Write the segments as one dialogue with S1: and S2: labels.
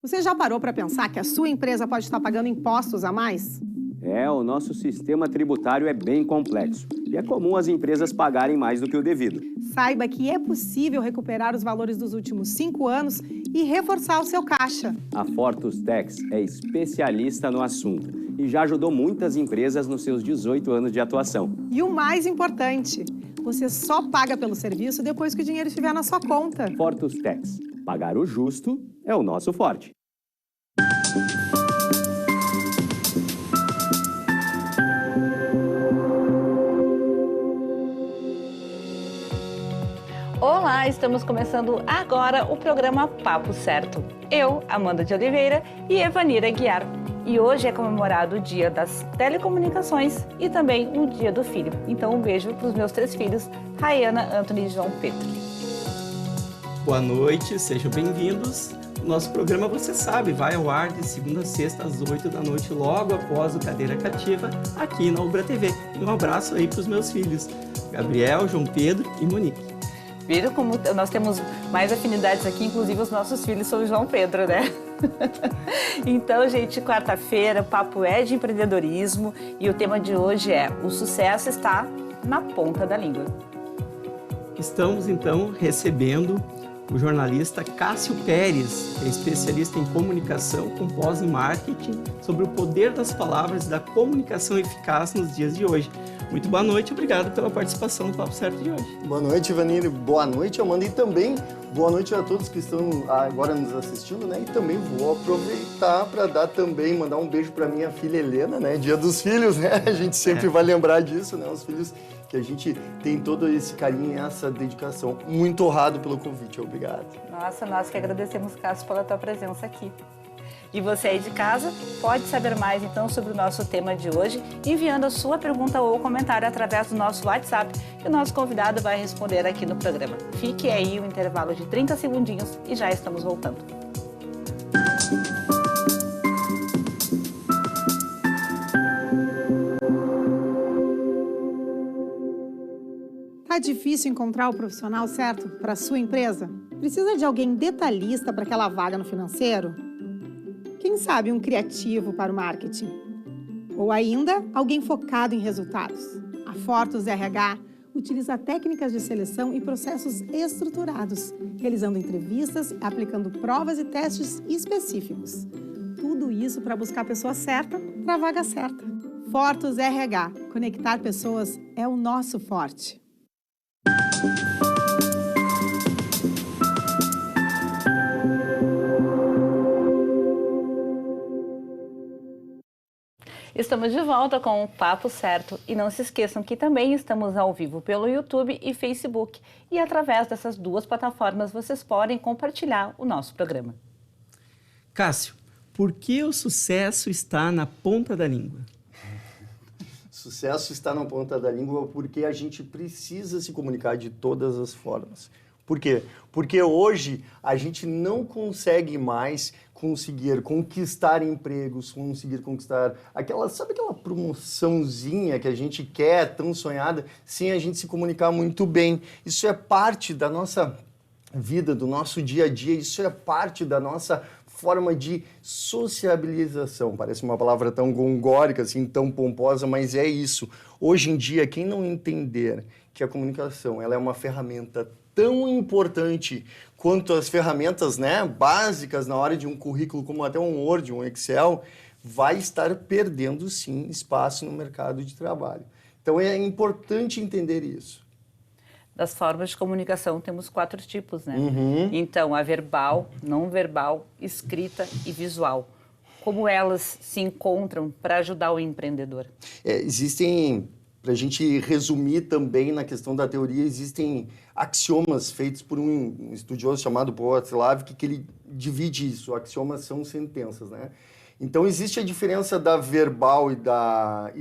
S1: Você já parou para pensar que a sua empresa pode estar pagando impostos a mais?
S2: O nosso sistema tributário é bem complexo e é comum as empresas pagarem mais do que o devido.
S1: Saiba que é possível recuperar os valores dos últimos 5 anos e reforçar o seu caixa.
S2: A Fortus Tax é especialista no assunto e já ajudou muitas empresas nos seus 18 anos de atuação.
S1: E o mais importante, você só paga pelo serviço depois que o dinheiro estiver na sua conta.
S2: Fortus Tax. Pagar o justo é o nosso forte.
S3: Olá, estamos começando agora o programa Papo Certo. Eu, Amanda de Oliveira e Evanira Guiar. E hoje é comemorado o Dia das Telecomunicações e também o Dia do Filho. Então um beijo para os meus 3 filhos, Rayana, Anthony e João Pedro.
S4: Boa noite, sejam bem-vindos. O nosso programa, você sabe, vai ao ar de segunda a sexta às 8 da noite, logo após o Cadeira Cativa, aqui na Ubra TV. E um abraço aí para os meus filhos, Gabriel, João Pedro e Monique.
S3: Viram como nós temos mais afinidades aqui, inclusive os nossos filhos são o João Pedro, né? Então, gente, quarta-feira, o papo é de empreendedorismo e o tema de hoje é: o sucesso está na ponta da língua.
S4: Estamos, então, recebendo o jornalista Cássio Pérez, que é especialista em comunicação com pós em marketing, sobre o poder das palavras e da comunicação eficaz nos dias de hoje. Muito boa noite, obrigado pela participação no Papo Certo de hoje.
S5: Boa noite, Ivanir. Boa noite, Amanda. E também boa noite a todos que estão agora nos assistindo, né? E também vou aproveitar para mandar um beijo para minha filha Helena, né? Dia dos filhos, né? A gente sempre vai lembrar disso, né? Os filhos que a gente tem todo esse carinho e essa dedicação. Muito honrado pelo convite, obrigado.
S3: Nossa, nós que agradecemos, Cássio, pela tua presença aqui. E você aí de casa pode saber mais então sobre o nosso tema de hoje enviando a sua pergunta ou comentário através do nosso WhatsApp que o nosso convidado vai responder aqui no programa. Fique aí um intervalo de 30 segundinhos e já estamos voltando.
S1: Tá difícil encontrar o profissional certo para a sua empresa? Precisa de alguém detalhista para aquela vaga no financeiro? Quem sabe um criativo para o marketing? Ou ainda, alguém focado em resultados? A Fortus RH utiliza técnicas de seleção e processos estruturados, realizando entrevistas, aplicando provas e testes específicos. Tudo isso para buscar a pessoa certa para a vaga certa. Fortus RH. Conectar pessoas é o nosso forte.
S3: Estamos de volta com o Papo Certo e não se esqueçam que também estamos ao vivo pelo YouTube e Facebook e através dessas duas plataformas vocês podem compartilhar o nosso programa.
S4: Cássio, por que o sucesso está na ponta da língua?
S5: Sucesso está na ponta da língua porque a gente precisa se comunicar de todas as formas. Por quê? Porque hoje a gente não consegue mais conseguir conquistar empregos, conseguir conquistar aquela promoçãozinha que a gente quer, tão sonhada, sem a gente se comunicar muito bem. Isso é parte da nossa vida, do nosso dia a dia, isso é parte da nossa forma de sociabilização. Parece uma palavra tão gongórica, assim, tão pomposa, mas é isso. Hoje em dia, quem não entender que a comunicação ela é uma ferramenta tão importante quanto as ferramentas, né, básicas na hora de um currículo, como até um Word, um Excel, vai estar perdendo, sim, espaço no mercado de trabalho. Então, é importante entender isso.
S3: Das formas de comunicação temos 4 tipos, né? Então, a verbal, não verbal, escrita e visual. Como elas se encontram para ajudar o empreendedor?
S5: Existem, para a gente resumir também na questão da teoria, existem axiomas feitos por um estudioso chamado Václav, que ele divide isso. Axiomas são sentenças, né? Então, existe a diferença da verbal e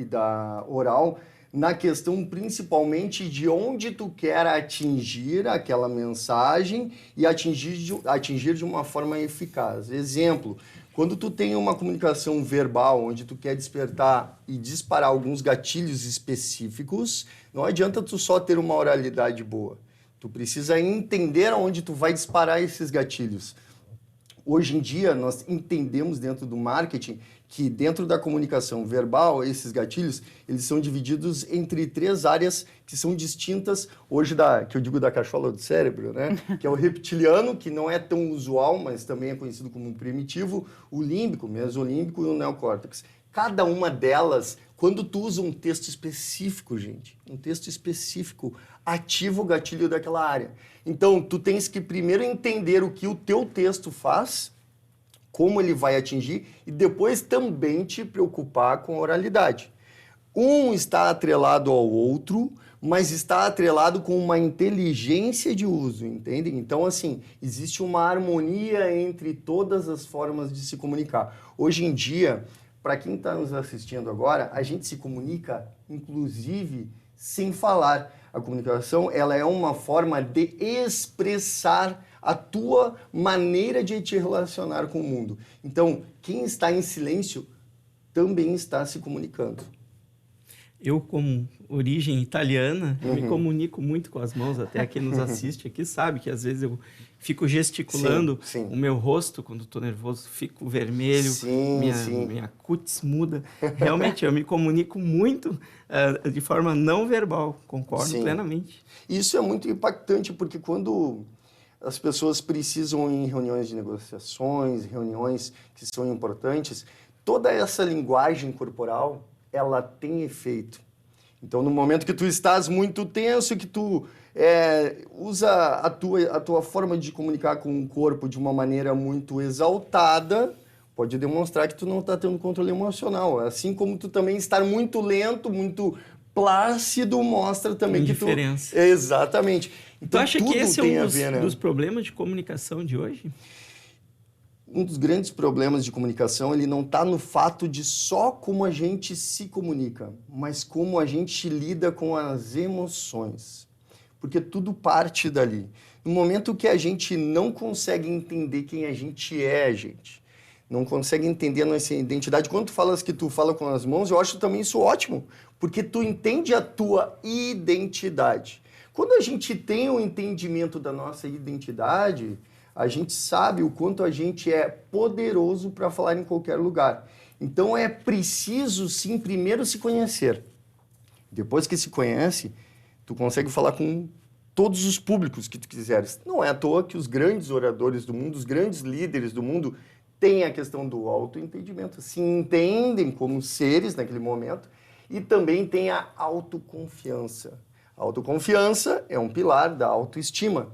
S5: da oral na questão principalmente de onde tu quer atingir aquela mensagem e atingir de uma forma eficaz. Exemplo, quando tu tem uma comunicação verbal onde tu quer despertar e disparar alguns gatilhos específicos, não adianta tu só ter uma oralidade boa. Tu precisa entender aonde tu vai disparar esses gatilhos. Hoje em dia, nós entendemos dentro do marketing que dentro da comunicação verbal, esses gatilhos, eles são divididos entre 3 áreas que são distintas, hoje, que eu digo da cachola do cérebro, né? Que é o reptiliano, que não é tão usual, mas também é conhecido como primitivo, o límbico, o mesolímbico e o neocórtex. Cada uma delas, quando tu usa um texto específico, gente, um texto específico, ativa o gatilho daquela área. Então, tu tens que primeiro entender o que o teu texto faz, como ele vai atingir, e depois também te preocupar com a oralidade. Um está atrelado ao outro, mas está atrelado com uma inteligência de uso, entendem? Então, assim, existe uma harmonia entre todas as formas de se comunicar. Hoje em dia, para quem está nos assistindo agora, a gente se comunica, inclusive, sem falar. A comunicação, ela é uma forma de expressar a tua maneira de te relacionar com o mundo. Então, quem está em silêncio também está se comunicando.
S4: Eu, como origem italiana, me comunico muito com as mãos, até quem nos assiste aqui sabe que às vezes eu fico gesticulando o meu rosto, quando estou nervoso, fico vermelho, minha cutis muda. Realmente, eu me comunico muito de forma não verbal, concordo plenamente.
S5: Isso é muito impactante, porque quando as pessoas precisam em reuniões de negociações, reuniões que são importantes, toda essa linguagem corporal, ela tem efeito. Então, no momento que tu estás muito tenso, que tu usa a tua forma de comunicar com o corpo de uma maneira muito exaltada, pode demonstrar que tu não está tendo controle emocional. Assim como tu também estar muito lento, muito plácido, mostra também que tu...
S4: Indiferença.
S5: Exatamente. Então,
S4: tu acha
S5: tudo
S4: que esse
S5: tem
S4: é
S5: a
S4: um
S5: ver, né?
S4: dos problemas de comunicação de hoje?
S5: Um dos grandes problemas de comunicação, ele não está no fato de só como a gente se comunica, mas como a gente lida com as emoções. Porque tudo parte dali. No momento que a gente não consegue entender quem a gente é, gente, não consegue entender a nossa identidade. Quando tu falas que tu fala com as mãos, eu acho também isso ótimo, porque tu entende a tua identidade. Quando a gente tem o entendimento da nossa identidade, a gente sabe o quanto a gente é poderoso para falar em qualquer lugar. Então é preciso, sim, primeiro se conhecer. Depois que se conhece, tu consegue falar com todos os públicos que tu quiseres. Não é à toa que os grandes oradores do mundo, os grandes líderes do mundo, têm a questão do autoentendimento. Se entendem como seres naquele momento e também tem a autoconfiança. A autoconfiança é um pilar da autoestima.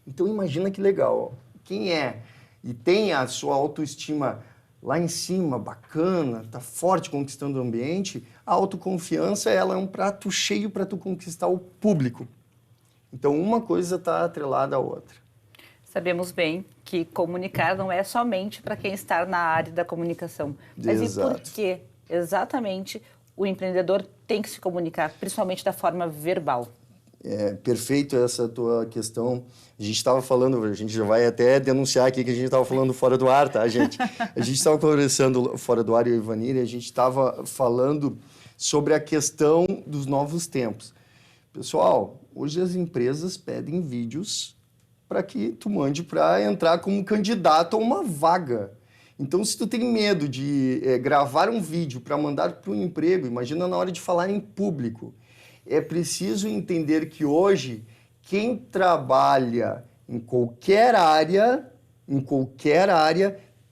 S5: Então imagina que legal, ó. Quem é e tem a sua autoestima lá em cima, bacana, tá forte, conquistando o ambiente, a autoconfiança, ela é um prato cheio para tu conquistar o público. Então uma coisa está atrelada à outra.
S3: Sabemos bem que comunicar não é somente para quem está na área da comunicação. Mas
S5: Exato.
S3: E por que exatamente o empreendedor tem que se comunicar, principalmente da forma verbal?
S5: É perfeito essa tua questão. A gente estava falando, a gente já vai até denunciar aqui que a gente estava falando fora do ar, tá, gente? A gente estava conversando fora do ar, eu e Ivanir, e a gente estava falando sobre a questão dos novos tempos. Pessoal, hoje as empresas pedem vídeos para que tu mande para entrar como candidato a uma vaga. Então, se tu tem medo de gravar um vídeo para mandar para um emprego, imagina na hora de falar em público. É preciso entender que hoje, quem trabalha em qualquer área,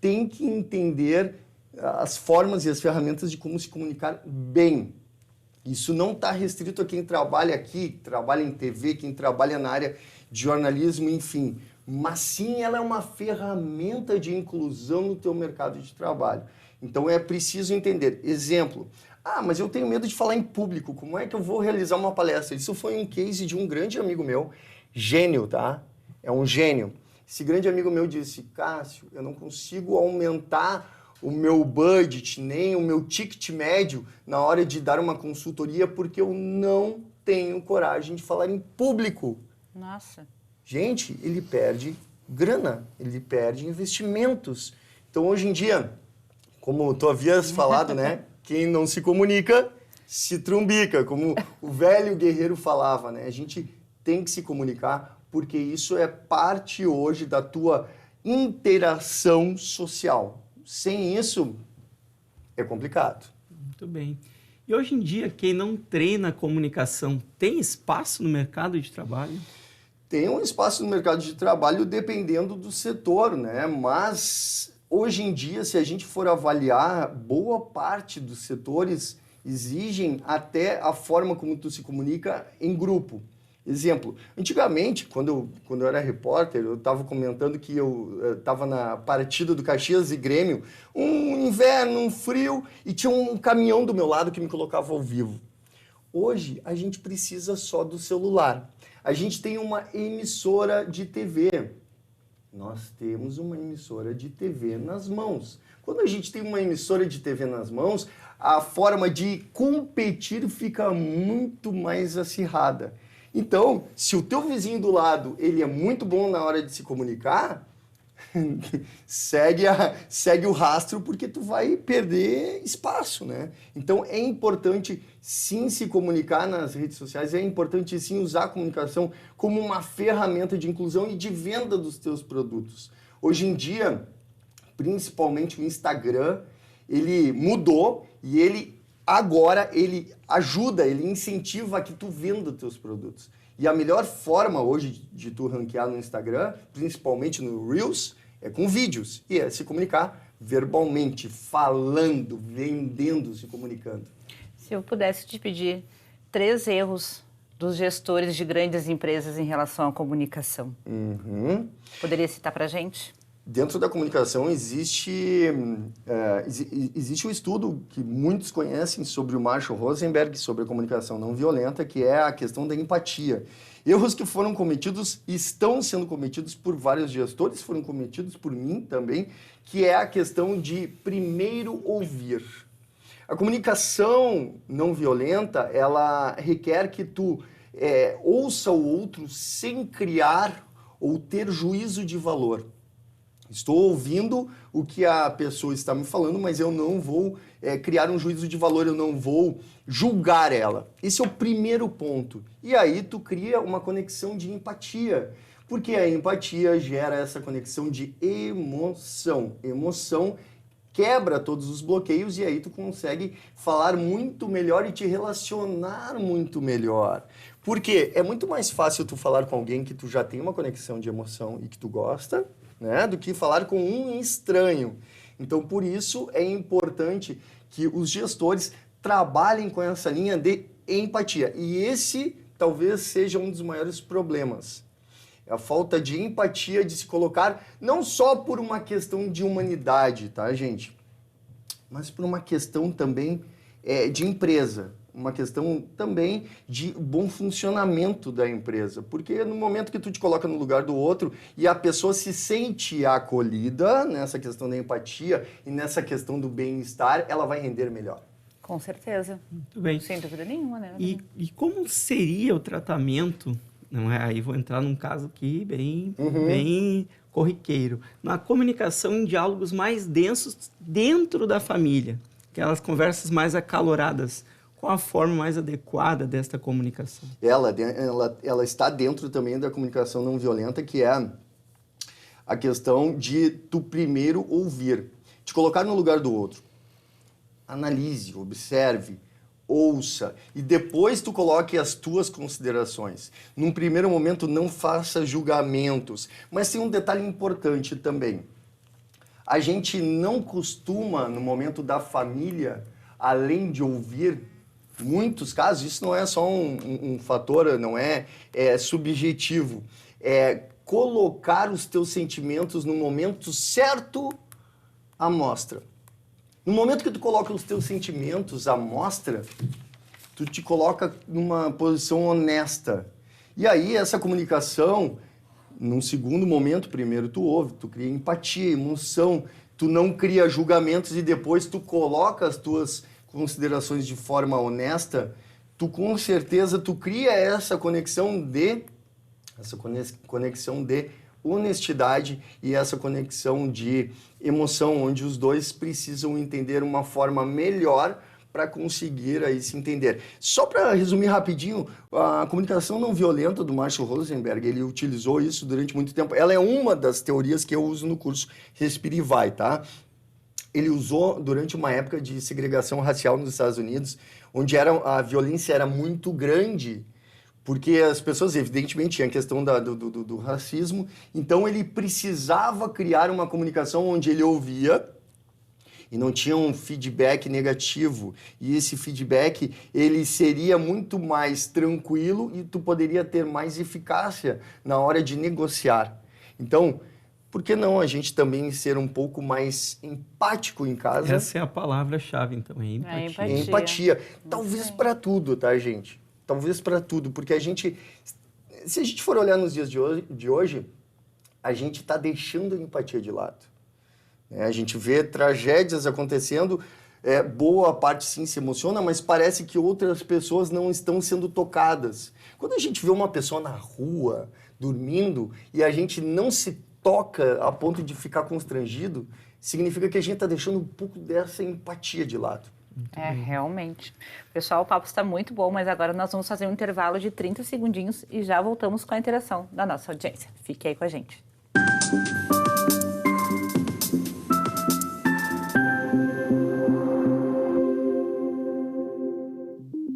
S5: tem que entender as formas e as ferramentas de como se comunicar bem. Isso não está restrito a quem trabalha aqui, trabalha em TV, quem trabalha na área de jornalismo, enfim. Mas sim, ela é uma ferramenta de inclusão no teu mercado de trabalho. Então, é preciso entender. Exemplo, mas eu tenho medo de falar em público, como é que eu vou realizar uma palestra? Isso foi um case de um grande amigo meu, gênio, tá? É um gênio. Esse grande amigo meu disse, Cássio, eu não consigo aumentar o meu budget, nem o meu ticket médio na hora de dar uma consultoria, porque eu não tenho coragem de falar em público.
S3: Nossa.
S5: Gente, ele perde grana, ele perde investimentos. Então, hoje em dia, como tu havias falado, né? Quem não se comunica, se trumbica, como o velho guerreiro falava, né? A gente tem que se comunicar, porque isso é parte hoje da tua interação social. Sem isso, é complicado.
S4: Muito bem. E hoje em dia, quem não treina comunicação tem espaço no mercado de trabalho?
S5: Tem um espaço no mercado de trabalho dependendo do setor, né? Mas hoje em dia, se a gente for avaliar, boa parte dos setores exigem até a forma como tu se comunica em grupo. Exemplo, antigamente, quando eu era repórter, eu estava comentando que eu estava na partida do Caxias e Grêmio, um inverno, um frio, e tinha um caminhão do meu lado que me colocava ao vivo. Hoje, a gente precisa só do celular. A gente tem uma emissora de TV. Nós temos uma emissora de TV nas mãos. Quando a gente tem uma emissora de TV nas mãos, a forma de competir fica muito mais acirrada. Então, se o teu vizinho do lado ele é muito bom na hora de se comunicar, segue o rastro, porque tu vai perder espaço, né? Então, é importante sim se comunicar nas redes sociais, é importante sim usar a comunicação como uma ferramenta de inclusão e de venda dos teus produtos. Hoje em dia, principalmente o Instagram, ele mudou e ele ajuda, ele incentiva a que tu venda os teus produtos. E a melhor forma hoje de tu ranquear no Instagram, principalmente no Reels, é com vídeos. E é se comunicar verbalmente, falando, vendendo, se comunicando.
S3: Se eu pudesse te pedir 3 erros dos gestores de grandes empresas em relação à comunicação, poderia citar para a gente?
S5: Dentro da comunicação existe um estudo que muitos conhecem sobre o Marshall Rosenberg, sobre a comunicação não violenta, que é a questão da empatia. Erros que foram cometidos, estão sendo cometidos por vários gestores, foram cometidos por mim também, que é a questão de primeiro ouvir. A comunicação não violenta, ela requer que tu ouça o outro sem criar ou ter juízo de valor. Estou ouvindo o que a pessoa está me falando, mas eu não vou criar um juízo de valor, eu não vou julgar ela. Esse é o primeiro ponto. E aí tu cria uma conexão de empatia, porque a empatia gera essa conexão de emoção. Emoção quebra todos os bloqueios e aí tu consegue falar muito melhor e te relacionar muito melhor. Porque é muito mais fácil tu falar com alguém que tu já tem uma conexão de emoção e que tu gosta, né, do que falar com um estranho. Então, por isso, é importante que os gestores trabalhem com essa linha de empatia. E esse talvez seja um dos maiores problemas. É a falta de empatia, de se colocar, não só por uma questão de humanidade, tá, gente? Mas por uma questão também de empresa. Uma questão também de bom funcionamento da empresa. Porque no momento que tu te coloca no lugar do outro e a pessoa se sente acolhida nessa questão da empatia e nessa questão do bem-estar, ela vai render melhor.
S3: Com certeza.
S4: Muito bem.
S3: Sem dúvida nenhuma, né?
S4: E como seria o tratamento, não é? Aí vou entrar num caso aqui bem corriqueiro, na comunicação em diálogos mais densos dentro da família, aquelas conversas mais acaloradas. Qual a forma mais adequada desta comunicação?
S5: Ela está dentro também da comunicação não violenta, que é a questão de tu primeiro ouvir, te colocar no lugar do outro. Analise, observe, ouça e depois tu coloque as tuas considerações. Num primeiro momento não faça julgamentos, mas tem um detalhe importante também. A gente não costuma, no momento da família, além de ouvir, muitos casos, isso não é só um fator, não é subjetivo, é colocar os teus sentimentos no momento certo à mostra. No momento que tu coloca os teus sentimentos à mostra, tu te coloca numa posição honesta. E aí essa comunicação, num segundo momento, primeiro tu ouve, tu cria empatia, emoção, tu não cria julgamentos e depois tu coloca as tuas considerações de forma honesta, tu com certeza tu cria essa conexão de honestidade e essa conexão de emoção, onde os dois precisam entender uma forma melhor para conseguir aí se entender. Só para resumir rapidinho, a comunicação não violenta do Marshall Rosenberg, ele utilizou isso durante muito tempo. Ela é uma das teorias que eu uso no curso Respire e Vai, tá? Ele usou durante uma época de segregação racial nos Estados Unidos, onde a violência era muito grande, porque as pessoas, evidentemente, tinha a questão do racismo, então ele precisava criar uma comunicação onde ele ouvia e não tinha um feedback negativo. E esse feedback, ele seria muito mais tranquilo e tu poderia ter mais eficácia na hora de negociar. Então, por que não a gente também ser um pouco mais empático em casa?
S4: Essa é a palavra-chave, então, é empatia.
S5: Empatia. Talvez para tudo, tá, gente? Talvez para tudo, porque a gente... Se a gente for olhar nos dias de hoje, a gente está deixando a empatia de lado. A gente vê tragédias acontecendo, boa parte sim se emociona, mas parece que outras pessoas não estão sendo tocadas. Quando a gente vê uma pessoa na rua, dormindo, e a gente não se toca a ponto de ficar constrangido, significa que a gente está deixando um pouco dessa empatia de lado.
S3: Realmente. Pessoal, o papo está muito bom, mas agora nós vamos fazer um intervalo de 30 segundinhos e já voltamos com a interação da nossa audiência. Fique aí com a gente.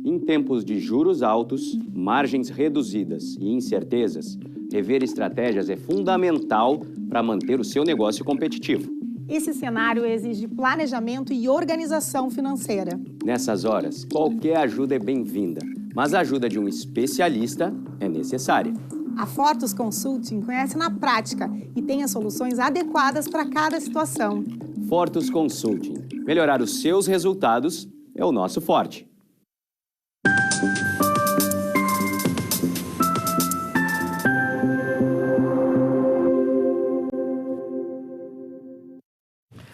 S2: Em tempos de juros altos, margens reduzidas e incertezas, rever estratégias é fundamental para manter o seu negócio competitivo.
S1: Esse cenário exige planejamento e organização financeira.
S2: Nessas horas, qualquer ajuda é bem-vinda, mas a ajuda de um especialista é necessária.
S1: A Fortus Consulting conhece na prática e tem as soluções adequadas para cada situação.
S2: Fortus Consulting. Melhorar os seus resultados é o nosso forte.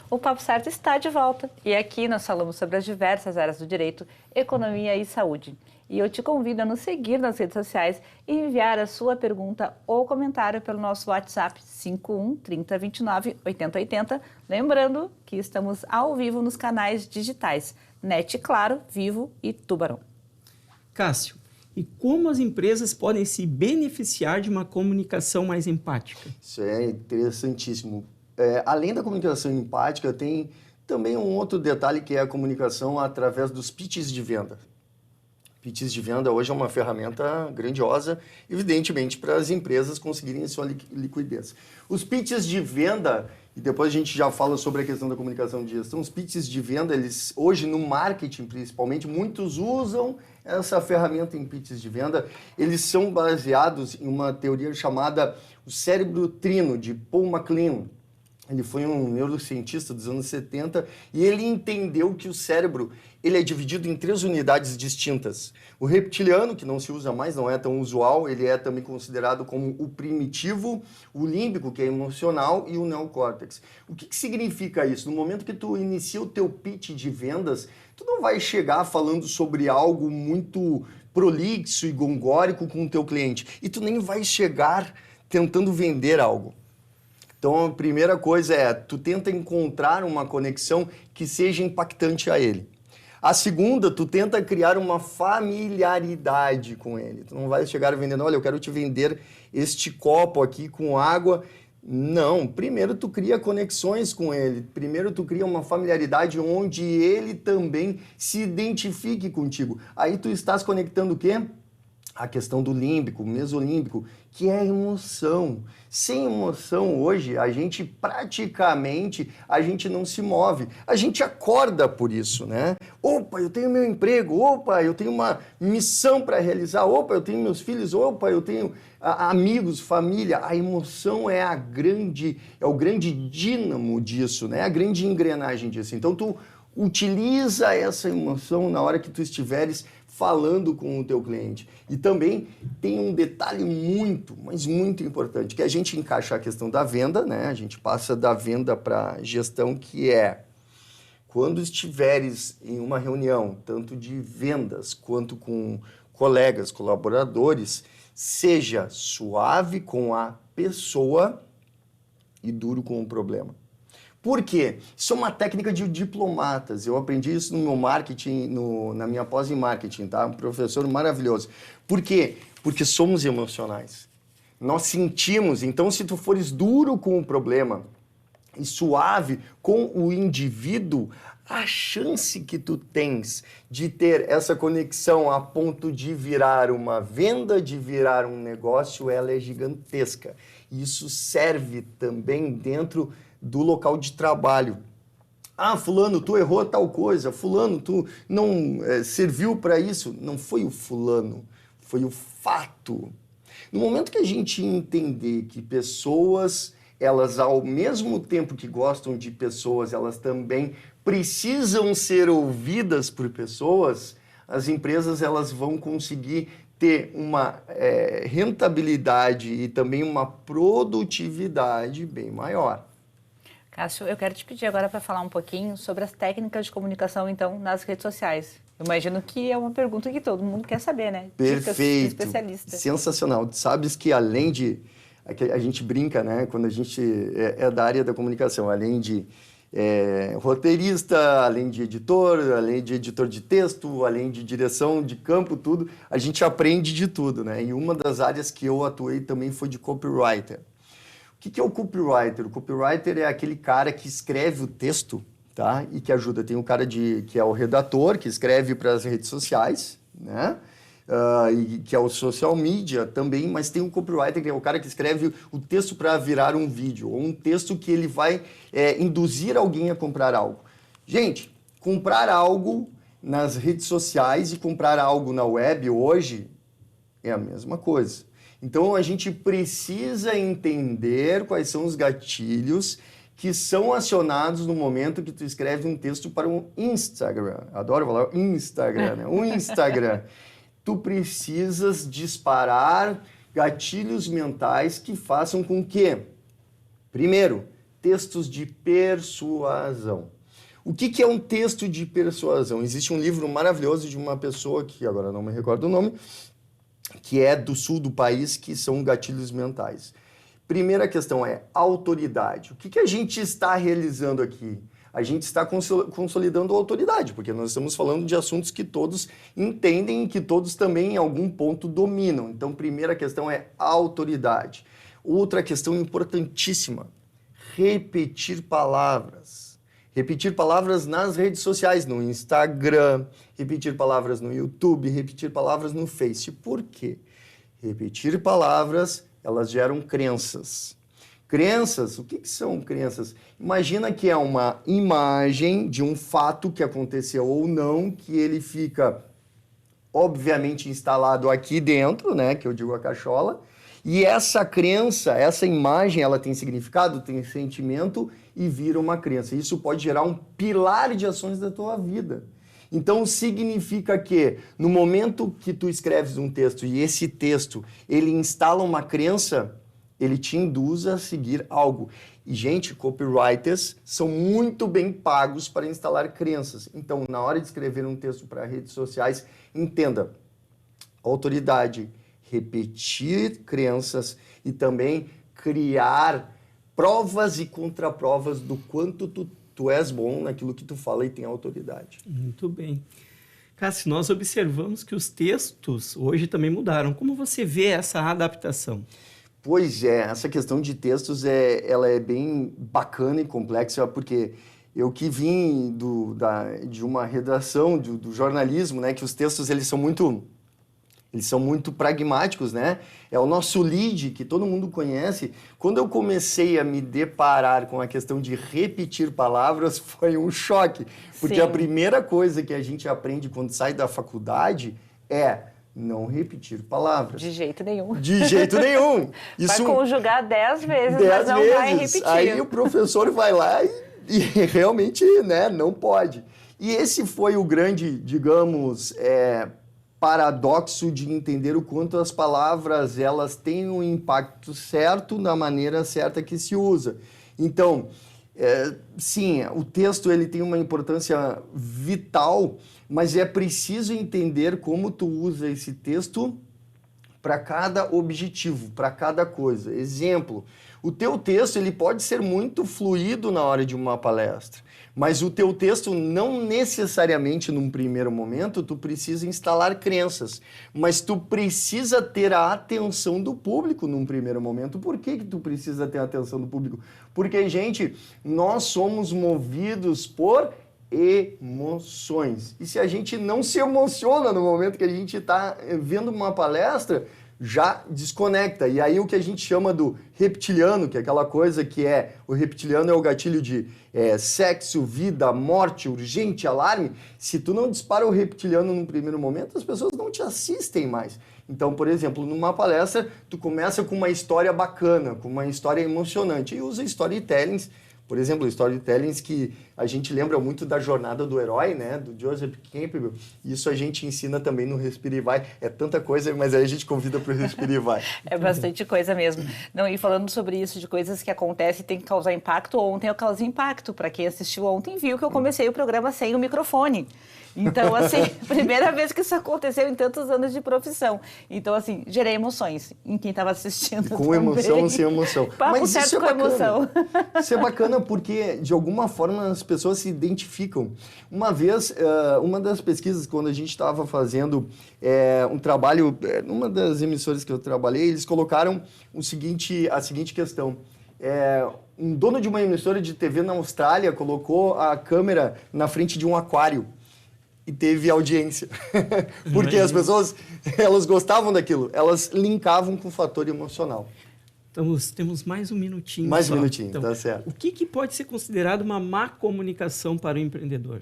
S3: O Papo Certo está de volta e aqui nós falamos sobre as diversas áreas do direito, economia e saúde. E eu te convido a nos seguir nas redes sociais e enviar a sua pergunta ou comentário pelo nosso WhatsApp 51 30 29 80 80. Lembrando que estamos ao vivo nos canais digitais NET Claro, Vivo e Tubarão.
S4: Cássio, e como as empresas podem se beneficiar de uma comunicação mais empática?
S5: Isso é interessantíssimo. Além da comunicação empática, tem também um outro detalhe que é a comunicação através dos pitches de venda. Pitches de venda hoje é uma ferramenta grandiosa, evidentemente, para as empresas conseguirem a sua liquidez. Os pitches de venda, e depois a gente já fala sobre a questão da comunicação de gestão, os pitches de venda, eles hoje no marketing principalmente, muitos usam essa ferramenta em pitches de venda. Eles são baseados em uma teoria chamada o cérebro trino, de Paul MacLean. Ele foi um neurocientista dos anos 70 e ele entendeu que o cérebro ele é dividido em 3 unidades distintas. O reptiliano, que não se usa mais, não é tão usual, ele é também considerado como o primitivo, o límbico, que é emocional, e o neocórtex. O que significa isso? No momento que tu inicia o teu pitch de vendas, tu não vai chegar falando sobre algo muito prolixo e gongórico com o teu cliente. E tu nem vai chegar tentando vender algo. Então, a primeira coisa é, tu tenta encontrar uma conexão que seja impactante a ele. A segunda, tu tenta criar uma familiaridade com ele. Tu não vai chegar vendendo, olha, eu quero te vender este copo aqui com água. Não, primeiro tu cria conexões com ele. Primeiro tu cria uma familiaridade onde ele também se identifique contigo. Aí tu estás conectando o quê? A questão do límbico, mesolímbico, que é emoção. Sem emoção, hoje, a gente praticamente, não se move. A gente acorda por isso, né? Opa, eu tenho meu emprego. Opa, eu tenho uma missão para realizar. Opa, eu tenho meus filhos. Opa, eu tenho amigos, família. A emoção é o grande dínamo disso, né? A grande engrenagem disso. Então, tu utiliza essa emoção na hora que tu estiveres falando com o teu cliente. E também tem um detalhe muito, mas muito importante, que a gente encaixa a questão da venda, né? A gente passa da venda para gestão, que é quando estiveres em uma reunião, tanto de vendas quanto com colegas, colaboradores, seja suave com a pessoa e duro com o problema. Por quê? Isso é uma técnica de diplomatas. Eu aprendi isso no meu marketing, na minha pós em marketing, tá? Um professor maravilhoso. Por quê? Porque somos emocionais. Nós sentimos. Então, se tu fores duro com o problema e suave com o indivíduo, a chance que tu tens de ter essa conexão a ponto de virar uma venda, de virar um negócio, ela é gigantesca. Isso serve também dentro do local de trabalho. Ah, fulano, tu errou tal coisa. Fulano, tu não serviu para isso. Não foi o fulano, foi o fato. No momento que a gente entender que pessoas, elas ao mesmo tempo que gostam de pessoas, elas também precisam ser ouvidas por pessoas, as empresas elas vão conseguir ter uma rentabilidade e também uma produtividade bem maior.
S3: Cássio, eu quero te pedir agora para falar um pouquinho sobre as técnicas de comunicação, então, nas redes sociais. Eu imagino que é uma pergunta que todo mundo quer saber, né?
S5: Perfeito.
S3: Dicas de especialista.
S5: Sensacional. Sabes que além de... A gente brinca, né? Quando a gente é da área da comunicação, além de roteirista, além de editor de texto, além de direção de campo, tudo, a gente aprende de tudo, né? E uma das áreas que eu atuei também foi de copywriter. O que é o copywriter? O copywriter é aquele cara que escreve o texto, tá? E que ajuda. Tem um cara que é o redator, que escreve para as redes sociais, né? E que é o social media também, mas tem um copywriter, que é o cara que escreve o texto para virar um vídeo, ou um texto que ele vai induzir alguém a comprar algo. Gente, comprar algo nas redes sociais e comprar algo na web hoje é a mesma coisa. Então, a gente precisa entender quais são os gatilhos que são acionados no momento que tu escreve um texto para um Instagram. Adoro falar Instagram, né? Um Instagram. Tu precisas disparar gatilhos mentais que façam com que, primeiro, textos de persuasão. O que é um texto de persuasão? Existe um livro maravilhoso de uma pessoa, que agora não me recordo o nome, que é do sul do país, que são gatilhos mentais. Primeira questão é autoridade. O que a gente está realizando aqui? A gente está consolidando a autoridade, porque nós estamos falando de assuntos que todos entendem e que todos também em algum ponto dominam. Então, primeira questão é autoridade. Outra questão importantíssima, repetir palavras. Repetir palavras nas redes sociais, no Instagram, repetir palavras no YouTube, repetir palavras no Face. Por quê? Repetir palavras, elas geram crenças. Crenças, o que são crenças? Imagina que é uma imagem de um fato que aconteceu ou não, que ele fica, obviamente, instalado aqui dentro, né, que eu digo a cachola, e essa crença, essa imagem, ela tem significado, tem sentimento e vira uma crença. Isso pode gerar um pilar de ações da tua vida. Então, significa que no momento que tu escreves um texto e esse texto, ele instala uma crença, ele te induz a seguir algo. E, gente, copywriters são muito bem pagos para instalar crenças. Então, na hora de escrever um texto para redes sociais, entenda, autoridade, repetir crenças e também criar provas e contraprovas do quanto tu és bom naquilo que tu fala e tem autoridade.
S4: Muito bem. Cássio, nós observamos que os textos hoje também mudaram. Como você vê essa adaptação?
S5: Pois é, essa questão de textos ela é bem bacana e complexa, porque eu que vim de uma redação do jornalismo, né, que os textos eles são muito pragmáticos, né? É o nosso lead, que todo mundo conhece. Quando eu comecei a me deparar com a questão de repetir palavras, foi um choque. Porque a primeira coisa que a gente aprende quando sai da faculdade é não repetir palavras.
S3: De jeito nenhum.
S5: De jeito nenhum.
S3: Isso, vai conjugar 10 vezes, mas não vai repetir.
S5: Aí o professor vai lá e realmente, né, não pode. E esse foi o grande, digamos, paradoxo de entender o quanto as palavras elas têm um impacto certo na maneira certa que se usa. Então, sim, o texto ele tem uma importância vital, mas é preciso entender como tu usa esse texto para cada objetivo, para cada coisa. Exemplo, O teu texto ele pode ser muito fluido na hora de uma palestra, mas o teu texto não necessariamente num primeiro momento tu precisa instalar crenças, mas tu precisa ter a atenção do público num primeiro momento. Por que tu precisa ter a atenção do público? Porque, gente, nós somos movidos por emoções. E se a gente não se emociona no momento que a gente está vendo uma palestra, já desconecta. E aí o que a gente chama do reptiliano, que é aquela coisa que o reptiliano é o gatilho de sexo, vida, morte, urgente, alarme. Se tu não dispara o reptiliano num primeiro momento, as pessoas não te assistem mais. Então, por exemplo, numa palestra, tu começa com uma história bacana, com uma história emocionante e usa storytellings. Por exemplo, storytellings que a gente lembra muito da jornada do herói, né? Do Joseph Campbell. Isso a gente ensina também no Respira e Vai. É tanta coisa, mas aí a gente convida para o Respira e Vai.
S3: É bastante coisa mesmo. Não, e falando sobre isso, de coisas que acontecem e tem que causar impacto, ontem eu causei impacto. Para quem assistiu ontem viu que eu comecei o programa sem o microfone. Então, assim, primeira vez que isso aconteceu em tantos anos de profissão. Então, assim, gerei emoções em quem estava assistindo.
S5: Com
S3: também.
S5: emoção, sem emoção.
S3: Papo
S5: Mas
S3: certo
S5: isso é
S3: com
S5: bacana.
S3: emoção.
S5: Isso é bacana porque, de alguma forma, as pessoas se identificam. Uma vez, uma das pesquisas, quando a gente estava fazendo um trabalho, numa das emissoras que eu trabalhei, eles colocaram a seguinte questão. Um dono de uma emissora de TV na Austrália colocou a câmera na frente de um aquário e teve audiência. Porque as pessoas, elas gostavam daquilo, elas linkavam com o fator emocional.
S4: Temos mais um minutinho.
S5: Mais
S4: só.
S5: um minutinho,
S4: Então,
S5: tá certo.
S4: O que pode ser considerado uma má comunicação para o empreendedor?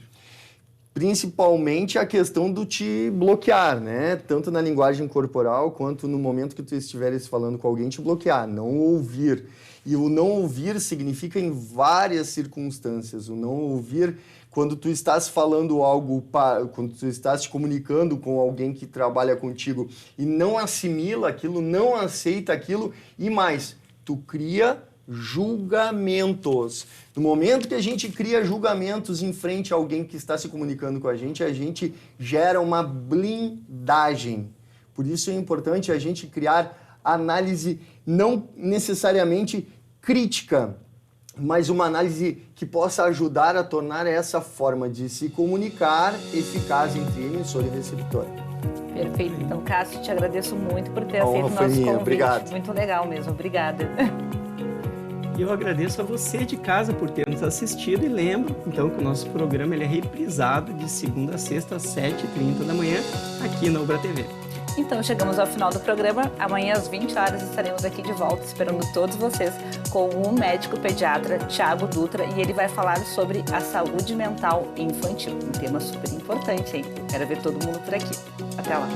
S5: Principalmente a questão do te bloquear, né? Tanto na linguagem corporal, quanto no momento que tu estiveres falando com alguém, te bloquear, não ouvir. E o não ouvir significa em várias circunstâncias. O não ouvir, quando tu estás falando algo, quando tu estás te comunicando com alguém que trabalha contigo e não assimila aquilo, não aceita aquilo, e mais, tu cria julgamentos. No momento que a gente cria julgamentos em frente a alguém que está se comunicando com a gente gera uma blindagem. Por isso é importante a gente criar análise não necessariamente crítica, mas uma análise que possa ajudar a tornar essa forma de se comunicar eficaz entre emissor e receptor.
S3: Perfeito. Então, Cássio, te agradeço muito por ter
S5: A
S3: aceito o
S5: honra
S3: nosso
S5: foi minha.
S3: convite.
S5: Obrigado.
S3: Muito legal mesmo. Obrigada.
S4: E eu agradeço a você de casa por ter nos assistido e lembro, então, que o nosso programa ele é reprisado de segunda a sexta às 7h30 da manhã aqui na Ubra TV.
S3: Então, chegamos ao final do programa. Amanhã às 20 horas estaremos aqui de volta, esperando todos vocês, com o médico pediatra Thiago Dutra, e ele vai falar sobre a saúde mental infantil. Um tema super importante, hein? Quero ver todo mundo por aqui. Até lá!